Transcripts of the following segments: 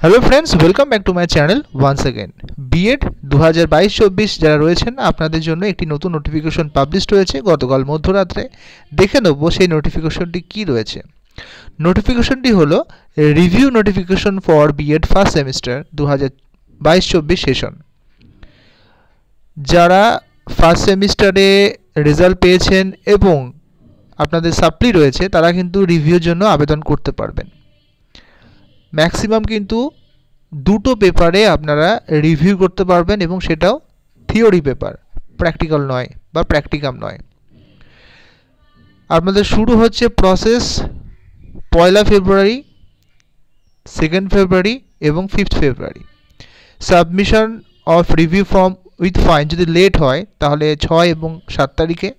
Hello friends, welcome back to my channel once again. B Ed 2022-24 যারা রয়েছেন আপনাদের জন্য একটি নতুন নোটিফিকেশন পাবলিশড হয়েছে গতকাল মধ্যরাত্রে। দেখে নেব সেই নোটিফিকেশনটি কী রয়েছে। নোটিফিকেশনটি হলো review notification for B Ed first semester 2022-24 session. যারা ফার্স্ট সেমিস্টারে রেজাল্ট পেয়েছেন এবং আপনাদের সাপ্লি রয়েছে তারা কিন্তু রিভিউর জন্য আবেদন করতে পারবেন। ম্যাক্সিমাম কিন্তু দুটো পেপারে আপনারা রিভিউ করতে পারবেন এবং সেটাও থিওরি পেপার, প্র্যাকটিক্যাল নয় বা প্র্যাকটিকাম নয়। আপনাদের শুরু হচ্ছে প্রসেস 1 ফেব্রুয়ারি, 2 ফেব্রুয়ারি এবং 5 February. Submission of review form with fine যদি লেট হয় তাহলে 6 এবং 7 তারিখে।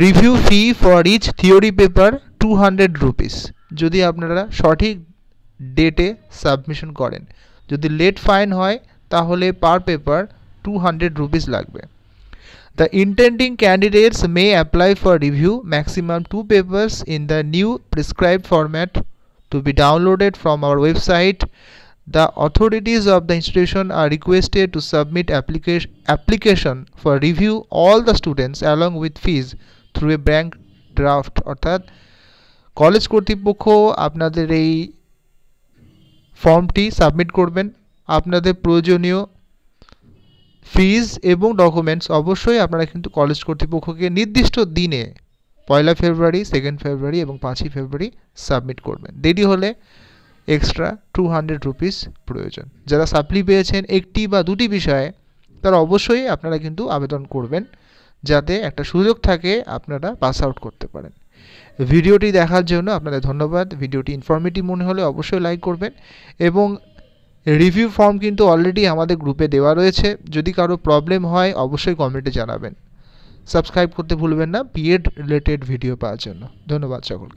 Review fee for each theory paper 200 rupees যদি আপনারা সঠিক ডেটে সাবমিশন করেন। যদি লেট ফাইন হয় তাহলে পার পেপার 200 রুপিস লাগবে। The intending candidates may apply for review maximum 2 papers in the new prescribed format to be downloaded from our website. The authorities of the institution are requested to submit application for review all the students along with fees through a blank draft। অর্থাৎ college কর্তৃপক্ষ আপনাদের এই ফর্মটি submit করবেন। আপনাদের প্রয়োজনীয় ফিজ এবং documents অবশ্যই আপনারা কিন্তু কলেজ কর্তৃপক্ষকে নির্দিষ্ট দিনে 1 ফেব্রুয়ারি, 2 ফেব্রুয়ারি এবং 5 ফেব্রুয়ারি সাবমিট করবেন। দেরি হলে এক্সট্রা 200 রুপিস প্রয়োজন। যারা সাপ্লি পেয়েছেন একটি বা দুটি বিষয়ে তারা অবশ্যই আপনারা কিন্তু আবেদন করবেন যাতে একটা সুযোগ থাকে আপনারা পাস আউট করতে পারেন। ভিডিওটি দেখার জন্য আপনাদের ধন্যবাদ। ভিডিওটি ইনফরমেটিভ মনে হলে অবশ্যই লাইক করবেন এবং রিভিউ ফর্ম কিন্তু অলরেডি আমাদের গ্রুপে দেওয়া রয়েছে। যদি কারো প্রবলেম হয় অবশ্যই কমেন্টে জানাবেন। সাবস্ক্রাইব করতে ভুলবেন না বিএড রিলেটেড ভিডিও পাওয়ার জন্য। ধন্যবাদ সকলকে।